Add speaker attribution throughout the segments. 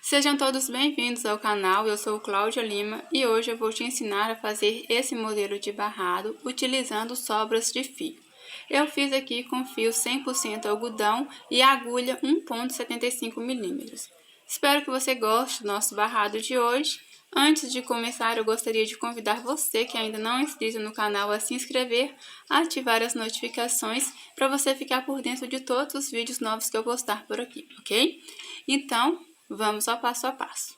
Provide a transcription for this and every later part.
Speaker 1: Sejam todos bem-vindos ao canal, eu sou Cláudia Lima e hoje eu vou te ensinar a fazer esse modelo de barrado utilizando sobras de fio. Eu fiz aqui com fio 100% algodão e agulha 1,75 mm. Espero que você goste do nosso barrado de hoje. Antes de começar, eu gostaria de convidar você que ainda não é inscrito no canal a se inscrever, a ativar as notificações para você ficar por dentro de todos os vídeos novos que eu postar por aqui, ok? Então, vamos ao passo a passo.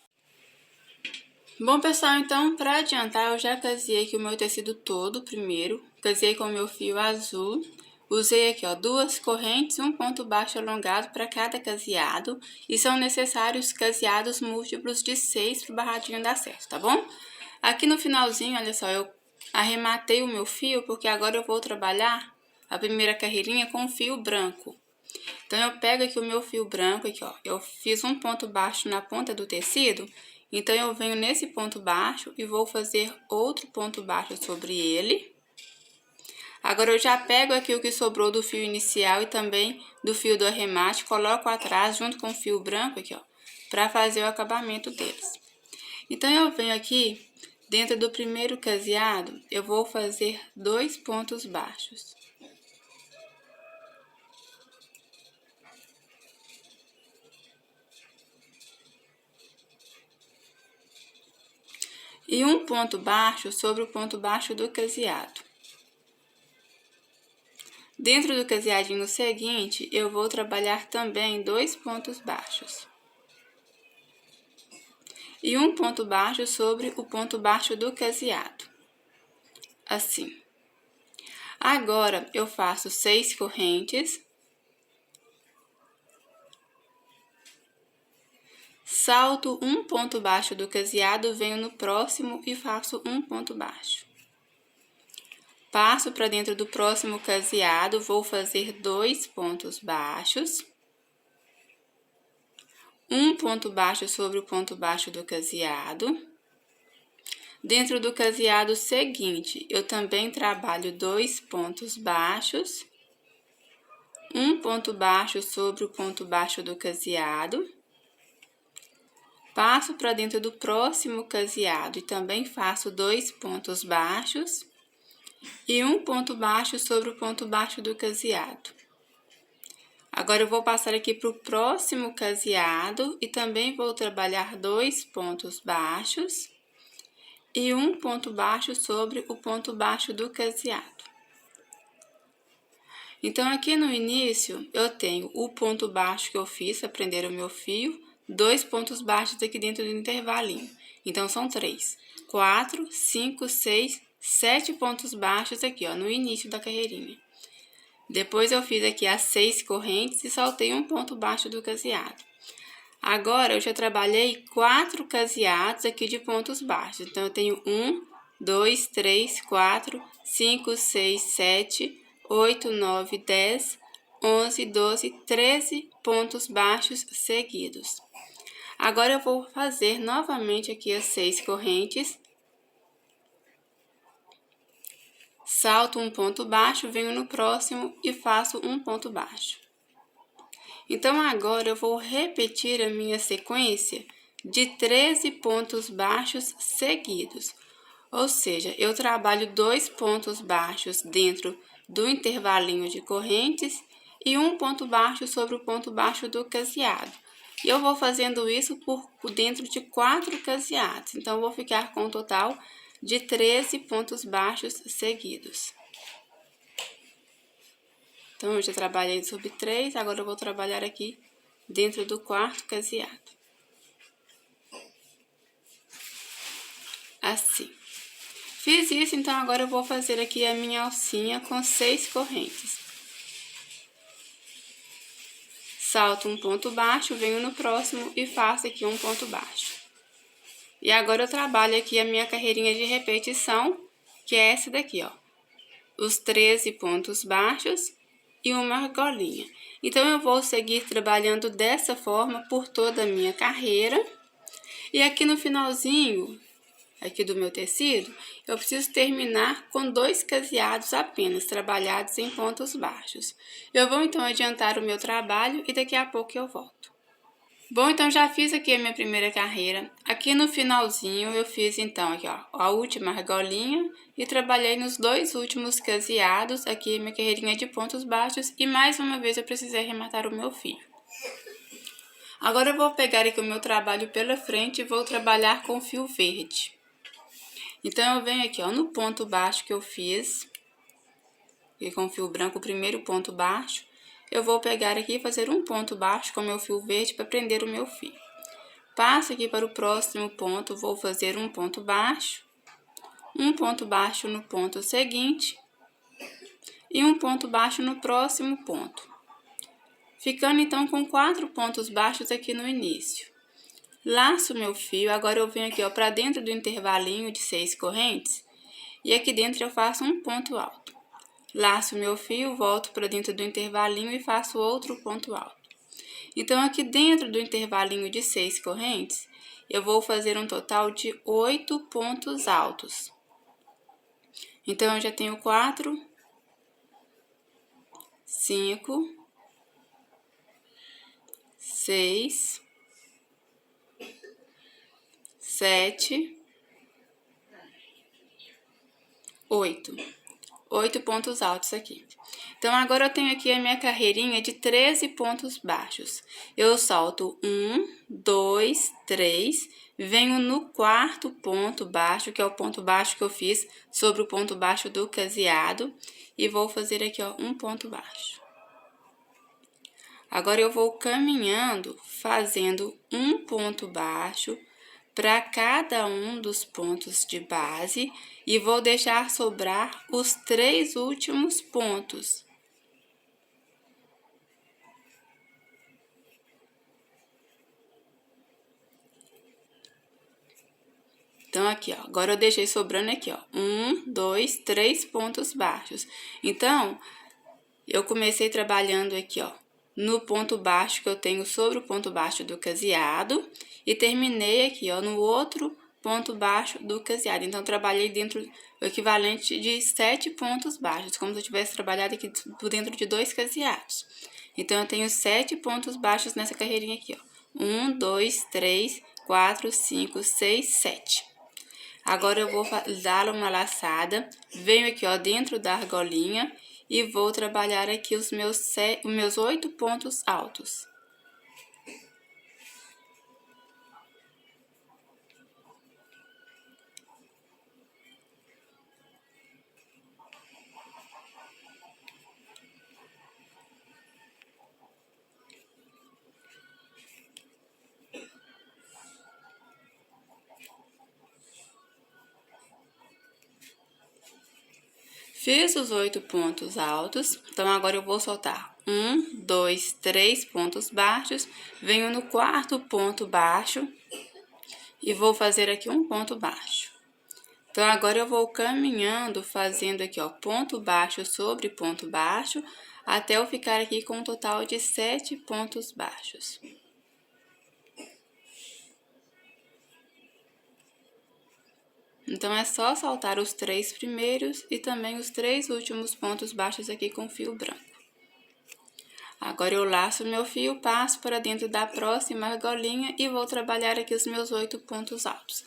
Speaker 1: Bom, pessoal, então, para adiantar, eu já caseei aqui o meu tecido todo primeiro. Casei com o meu fio azul. Usei aqui, ó, 2 correntes e um ponto baixo alongado para cada caseado. E são necessários caseados múltiplos de 6 para o barradinho dar certo, tá bom? Aqui no finalzinho, olha só, eu arrematei o meu fio, porque agora eu vou trabalhar a primeira carreirinha com fio branco. Então, eu pego aqui o meu fio branco, aqui, ó, eu fiz um ponto baixo na ponta do tecido, então eu venho nesse ponto baixo e vou fazer outro ponto baixo sobre ele. Agora, eu já pego aqui o que sobrou do fio inicial e também do fio do arremate, coloco atrás junto com o fio branco aqui, ó, para fazer o acabamento deles. Então, eu venho aqui, dentro do primeiro caseado, eu vou fazer 2 pontos baixos. E um ponto baixo sobre o ponto baixo do caseado. Dentro do caseadinho seguinte, eu vou trabalhar também 2 pontos baixos. E um ponto baixo sobre o ponto baixo do caseado. Assim. Agora, eu faço 6 correntes. Salto um ponto baixo do caseado, venho no próximo e faço um ponto baixo. Passo para dentro do próximo caseado, vou fazer 2 pontos baixos. Um ponto baixo sobre o ponto baixo do caseado. Dentro do caseado seguinte, eu também trabalho 2 pontos baixos. Um ponto baixo sobre o ponto baixo do caseado. Passo para dentro do próximo caseado e também faço 2 pontos baixos. E um ponto baixo sobre o ponto baixo do caseado. Agora, eu vou passar aqui para o próximo caseado e também vou trabalhar 2 pontos baixos e um ponto baixo sobre o ponto baixo do caseado. Então, aqui no início, eu tenho o ponto baixo que eu fiz para prender o meu fio, 2 pontos baixos aqui dentro do intervalinho. Então, são 3, 4, 5, 6, 7 pontos baixos aqui, ó, no início da carreirinha. Depois, eu fiz aqui as 6 correntes e saltei um ponto baixo do caseado. Agora, eu já trabalhei 4 caseados aqui de pontos baixos. Então, eu tenho 1, 2, 3, 4, 5, 6, 7, 8, 9, 10, 11, 12, 13 pontos baixos seguidos. Agora, eu vou fazer novamente aqui as 6 correntes. Salto um ponto baixo, venho no próximo e faço um ponto baixo. Então, agora eu vou repetir a minha sequência de 13 pontos baixos seguidos. Ou seja, eu trabalho 2 pontos baixos dentro do intervalinho de correntes e um ponto baixo sobre o ponto baixo do caseado. E eu vou fazendo isso por dentro de 4 caseados. Então, eu vou ficar com um total de 13 pontos baixos seguidos. Então, eu já trabalhei sobre 3, agora eu vou trabalhar aqui dentro do 4º caseado. Assim. Fiz isso, então agora eu vou fazer aqui a minha alcinha com 6 correntes. Salto um ponto baixo, venho no próximo e faço aqui um ponto baixo. E agora eu trabalho aqui a minha carreirinha de repetição, que é essa daqui, ó. Os 13 pontos baixos e uma argolinha. Então, eu vou seguir trabalhando dessa forma por toda a minha carreira. E aqui no finalzinho, aqui do meu tecido, eu preciso terminar com 2 caseados apenas, trabalhados em pontos baixos. Eu vou, então, adiantar o meu trabalho e daqui a pouco eu volto. Bom, então já fiz aqui a minha primeira carreira. Aqui no finalzinho eu fiz então aqui, ó, a última argolinha e trabalhei nos dois últimos caseados, aqui a minha carreirinha de pontos baixos e mais uma vez eu precisei arrematar o meu fio. Agora eu vou pegar aqui o meu trabalho pela frente e vou trabalhar com fio verde. Então eu venho aqui, ó, no ponto baixo que eu fiz, e com fio branco o primeiro ponto baixo, eu vou pegar aqui e fazer um ponto baixo com meu fio verde para prender o meu fio. Passo aqui para o próximo ponto, vou fazer um ponto baixo no ponto seguinte e um ponto baixo no próximo ponto. Ficando então com 4 pontos baixos aqui no início. Laço meu fio, agora eu venho aqui, ó, para dentro do intervalinho de 6 correntes e aqui dentro eu faço um ponto alto. Laço meu fio, volto para dentro do intervalinho e faço outro ponto alto. Então, aqui dentro do intervalinho de 6 correntes, eu vou fazer um total de 8 pontos altos. Então, eu já tenho 4, 5, 6, 7, 8. 8 pontos altos aqui. Então, agora eu tenho aqui a minha carreirinha de 13 pontos baixos. Eu solto 1, 2, 3, venho no quarto ponto baixo, que é o ponto baixo que eu fiz sobre o ponto baixo do caseado, e vou fazer aqui, ó, um ponto baixo. Agora eu vou caminhando, fazendo um ponto baixo para cada um dos pontos de base e vou deixar sobrar os 3 últimos pontos. Então, aqui, ó, agora eu deixei sobrando aqui, ó, 1, 2, 3 pontos baixos. Então, eu comecei trabalhando aqui, ó, no ponto baixo que eu tenho sobre o ponto baixo do caseado e terminei aqui, ó, no outro ponto baixo do caseado. Então, trabalhei dentro do equivalente de 7 pontos baixos, como se eu tivesse trabalhado aqui por dentro de 2 caseados. Então, eu tenho 7 pontos baixos nessa carreirinha aqui, ó. 1, 2, 3, 4, 5, 6, 7. Agora, eu vou dar uma laçada, venho aqui, ó, dentro da argolinha e vou trabalhar aqui os meus 8 pontos altos. Fiz os 8 pontos altos, então agora eu vou soltar 1, 2, 3 pontos baixos, venho no quarto ponto baixo e vou fazer aqui um ponto baixo. Então, agora eu vou caminhando, fazendo aqui, ó, ponto baixo sobre ponto baixo, até eu ficar aqui com um total de 7 pontos baixos. Então, é só saltar os 3 primeiros e também os 3 últimos pontos baixos aqui com fio branco. Agora, eu laço meu fio, passo para dentro da próxima argolinha e vou trabalhar aqui os meus 8 pontos altos.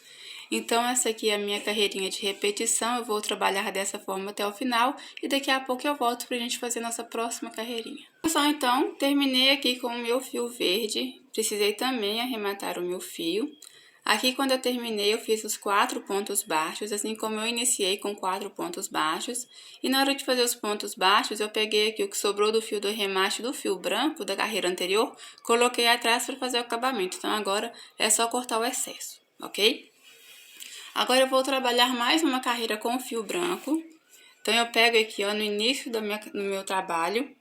Speaker 1: Então, essa aqui é a minha carreirinha de repetição, eu vou trabalhar dessa forma até o final e daqui a pouco eu volto pra gente fazer nossa próxima carreirinha. Pessoal, então, terminei aqui com o meu fio verde, precisei também arrematar o meu fio. Aqui, quando eu terminei, eu fiz os 4 pontos baixos, assim como eu iniciei com 4 pontos baixos. E na hora de fazer os pontos baixos, eu peguei aqui o que sobrou do fio do arremate do fio branco da carreira anterior, coloquei atrás para fazer o acabamento. Então, agora é só cortar o excesso, ok? Agora, eu vou trabalhar mais uma carreira com fio branco. Então, eu pego aqui, ó, no início do meu trabalho,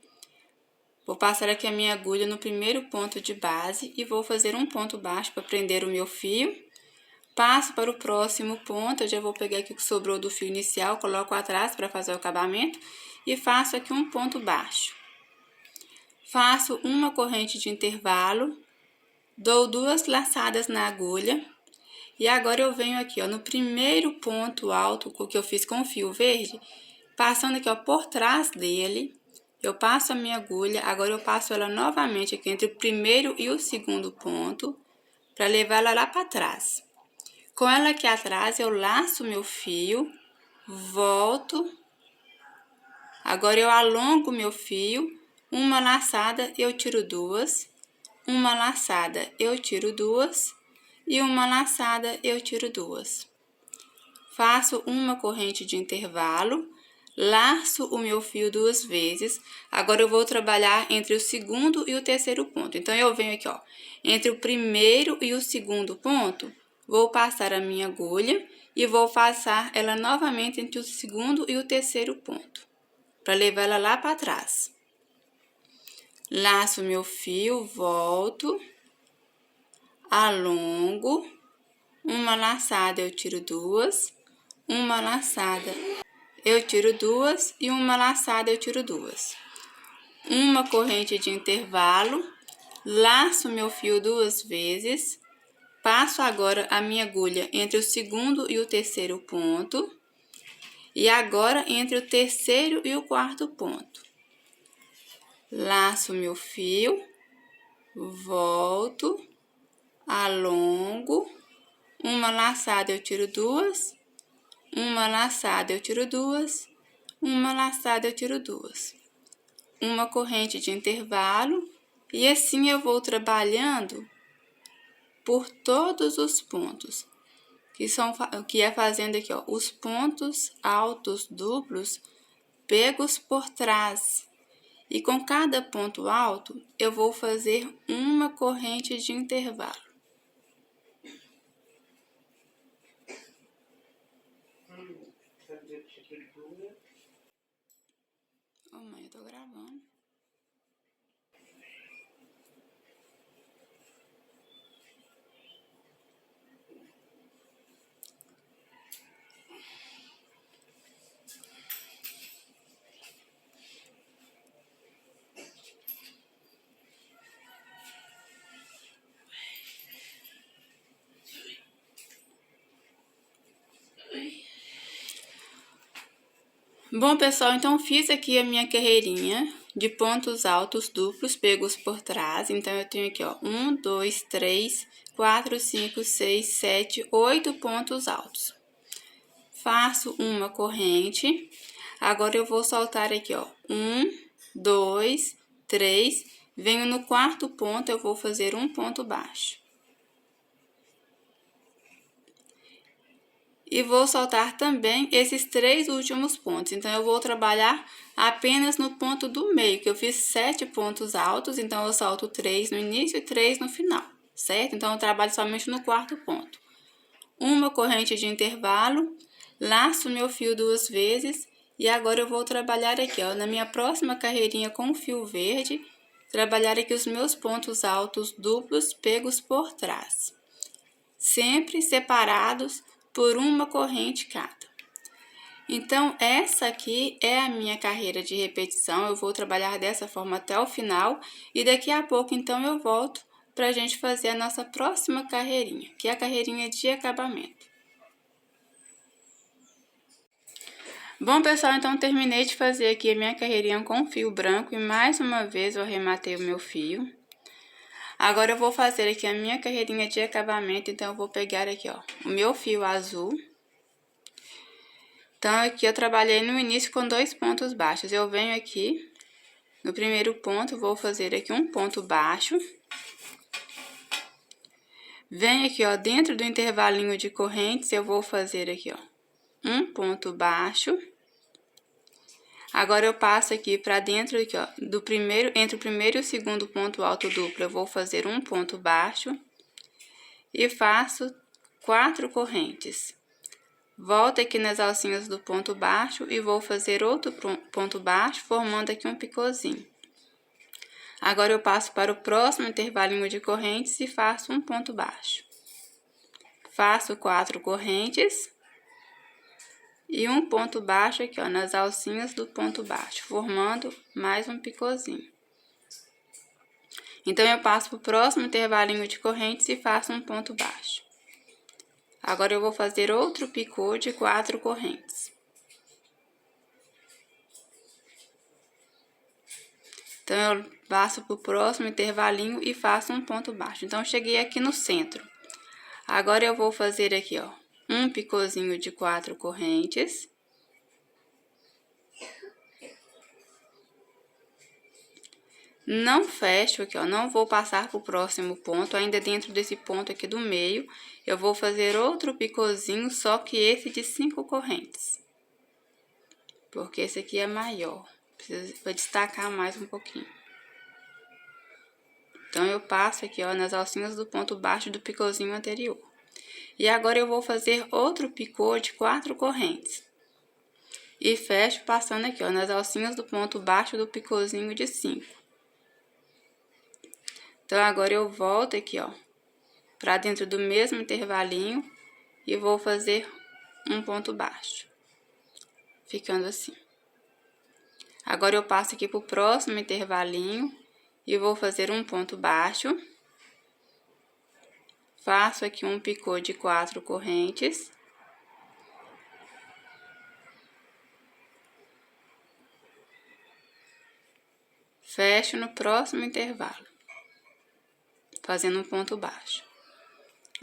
Speaker 1: vou passar aqui a minha agulha no primeiro ponto de base e vou fazer um ponto baixo para prender o meu fio. Passo para o próximo ponto, eu já vou pegar aqui o que sobrou do fio inicial, coloco atrás para fazer o acabamento e faço aqui um ponto baixo. Faço uma corrente de intervalo, dou 2 laçadas na agulha e agora eu venho aqui, ó, no primeiro ponto alto que eu fiz com o fio verde, passando aqui, ó, por trás dele. eu passo a minha agulha, agora eu passo ela novamente aqui entre o primeiro e o segundo ponto, para levar ela lá para trás. Com ela aqui atrás, eu laço meu fio, volto, agora eu alongo meu fio, uma laçada eu tiro duas, uma laçada eu tiro duas e uma laçada eu tiro duas. Faço uma corrente de intervalo, laço o meu fio duas vezes, agora eu vou trabalhar entre o segundo e o terceiro ponto. Então, eu venho aqui, ó, entre o primeiro e o segundo ponto, vou passar a minha agulha e vou passar ela novamente entre o segundo e o terceiro ponto, para levar ela lá para trás. Laço meu fio, volto, alongo, uma laçada eu tiro duas, uma laçada eu tiro duas e uma laçada eu tiro duas. Uma corrente de intervalo, laço meu fio duas vezes, passo agora a minha agulha entre o segundo e o terceiro ponto, e agora entre o terceiro e o quarto ponto. Laço meu fio, volto, alongo, uma laçada eu tiro duas, uma laçada eu tiro duas, uma laçada eu tiro duas. Uma corrente de intervalo, e assim eu vou trabalhando por todos os pontos, que é fazendo aqui, ó, os pontos altos duplos pegos por trás. E com cada ponto alto, eu vou fazer uma corrente de intervalo. Ô, mãe, eu tô gravando. Bom, pessoal, então fiz aqui a minha carreirinha de pontos altos duplos pegos por trás. Então, eu tenho aqui, ó, 1, 2, 3, 4, 5, 6, 7, 8 pontos altos. Faço uma corrente. Agora, eu vou soltar aqui, ó, 1, 2, 3. Venho no quarto ponto, eu vou fazer um ponto baixo. E vou soltar também esses três últimos pontos. Então, eu vou trabalhar apenas no ponto do meio, que eu fiz 7 pontos altos, então eu solto 3 no início e 3 no final, certo? Então, eu trabalho somente no quarto ponto. Uma corrente de intervalo, laço meu fio duas vezes, e agora eu vou trabalhar aqui, ó, na minha próxima carreirinha com fio verde, trabalhar aqui os meus pontos altos duplos pegos por trás, sempre separados por uma corrente cada. Então, essa aqui é a minha carreira de repetição. Eu vou trabalhar dessa forma até o final. E daqui a pouco, então, eu volto para a gente fazer a nossa próxima carreirinha, que é a carreirinha de acabamento. Bom, pessoal, então terminei de fazer aqui a minha carreirinha com fio branco. E mais uma vez eu arrematei o meu fio. Agora, eu vou fazer aqui a minha carreirinha de acabamento, então, eu vou pegar aqui, ó, o meu fio azul. Então, aqui eu trabalhei no início com 2 pontos baixos. Eu venho aqui, no primeiro ponto, vou fazer aqui um ponto baixo. Venho aqui, ó, dentro do intervalinho de correntes, eu vou fazer aqui, ó, um ponto baixo. Agora, eu passo aqui pra dentro, aqui, ó, entre o primeiro e o segundo ponto alto duplo, eu vou fazer um ponto baixo e faço 4 correntes. Volto aqui nas alcinhas do ponto baixo e vou fazer outro ponto baixo, formando aqui um picôzinho. Agora, eu passo para o próximo intervalinho de correntes e faço um ponto baixo. Faço 4 correntes. E um ponto baixo aqui, ó, nas alcinhas do ponto baixo, formando mais um picôzinho. Então, eu passo para o próximo intervalinho de correntes e faço um ponto baixo. Agora, eu vou fazer outro picô de 4 correntes. Então, eu passo pro próximo intervalinho e faço um ponto baixo. Então, eu cheguei aqui no centro. Agora, eu vou fazer aqui, ó, um picôzinho de 4 correntes. Não fecho aqui, ó, não vou passar pro próximo ponto, ainda dentro desse ponto aqui do meio, eu vou fazer outro picôzinho, só que esse de 5 correntes. Porque esse aqui é maior, precisa destacar mais um pouquinho. Então, eu passo aqui, ó, nas alcinhas do ponto baixo do picôzinho anterior. E agora, eu vou fazer outro picô de 4 correntes. E fecho passando aqui, ó, nas alcinhas do ponto baixo do picôzinho de 5. Então, agora eu volto aqui, ó, pra dentro do mesmo intervalinho e vou fazer um ponto baixo, ficando assim. Agora, eu passo aqui pro próximo intervalinho e vou fazer um ponto baixo. Faço aqui um picô de 4 correntes. Fecho no próximo intervalo, fazendo um ponto baixo.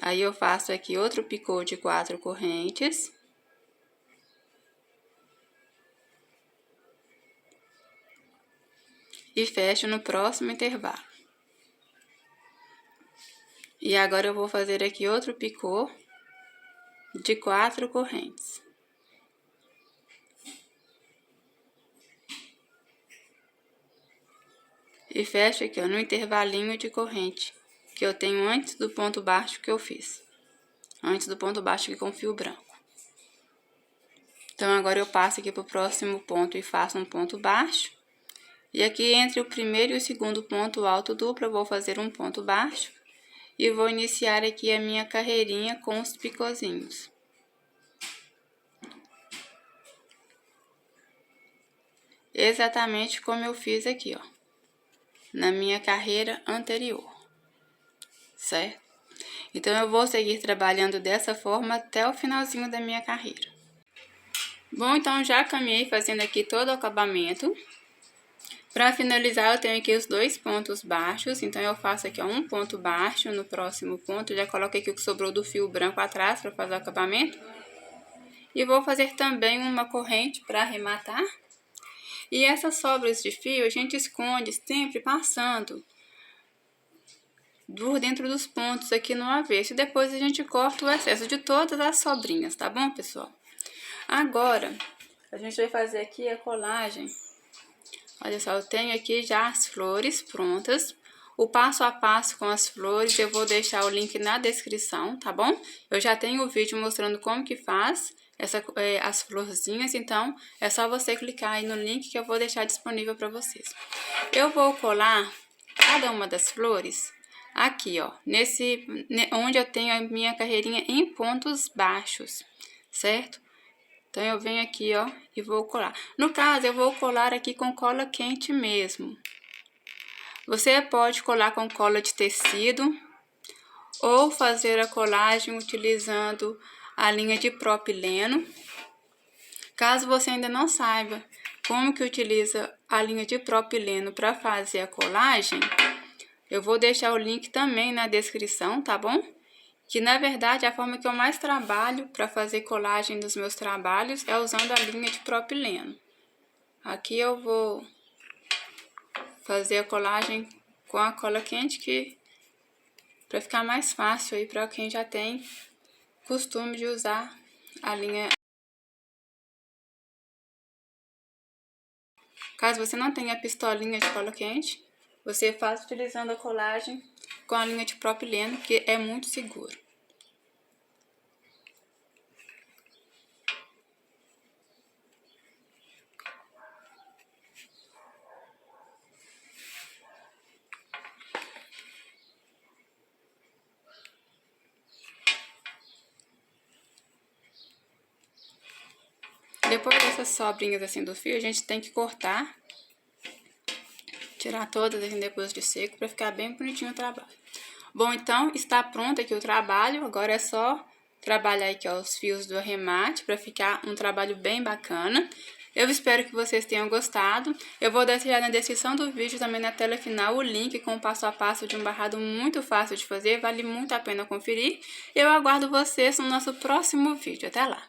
Speaker 1: Aí, eu faço aqui outro picô de 4 correntes. E fecho no próximo intervalo. E agora, eu vou fazer aqui outro picô de 4 correntes. E fecho aqui, ó, no intervalinho de corrente que eu tenho antes do ponto baixo que eu fiz. Antes do ponto baixo aqui com fio branco. Então, agora eu passo aqui pro próximo ponto e faço um ponto baixo. E aqui, entre o primeiro e o segundo ponto alto duplo, eu vou fazer um ponto baixo. E vou iniciar aqui a minha carreirinha com os picôzinhos. Exatamente como eu fiz aqui, ó, na minha carreira anterior, certo? Então, eu vou seguir trabalhando dessa forma até o finalzinho da minha carreira. Bom, então, já caminhei fazendo aqui todo o acabamento. Para finalizar, eu tenho aqui os 2 pontos baixos, então, eu faço aqui, ó, um ponto baixo no próximo ponto. Já coloquei aqui o que sobrou do fio branco atrás para fazer o acabamento. E vou fazer também uma corrente para arrematar. E essas sobras de fio, a gente esconde sempre passando por dentro dos pontos aqui no avesso. E depois a gente corta o excesso de todas as sobrinhas, tá bom, pessoal? Agora, a gente vai fazer aqui a colagem. Olha só, eu tenho aqui já as flores prontas. O passo a passo com as flores, eu vou deixar o link na descrição, tá bom? Eu já tenho o vídeo mostrando como que faz as florzinhas, então é só você clicar aí no link que eu vou deixar disponível para vocês. Eu vou colar cada uma das flores aqui, ó, onde eu tenho a minha carreirinha em pontos baixos, certo? Então, eu venho aqui, ó, e vou colar. No caso, eu vou colar aqui com cola quente mesmo. Você pode colar com cola de tecido ou fazer a colagem utilizando a linha de propileno. Caso você ainda não saiba como que utiliza a linha de propileno para fazer a colagem, eu vou deixar o link também na descrição, tá bom? Que, na verdade, a forma que eu mais trabalho para fazer colagem dos meus trabalhos é usando a linha de propileno. Aqui eu vou fazer a colagem com a cola quente, para ficar mais fácil aí para quem já tem costume de usar a linha. Caso você não tenha a pistolinha de cola quente, você faz utilizando a colagem com a linha de propileno, que é muito seguro. Depois dessas sobrinhas assim do fio, a gente tem que cortar, tirar todas assim depois de seco, para ficar bem bonitinho o trabalho. Bom, então, está pronto aqui o trabalho, agora é só trabalhar aqui, ó, os fios do arremate, para ficar um trabalho bem bacana. Eu espero que vocês tenham gostado. Eu vou deixar na descrição do vídeo, também na tela final, o link com o passo a passo de um barrado muito fácil de fazer. Vale muito a pena conferir. Eu aguardo vocês no nosso próximo vídeo. Até lá!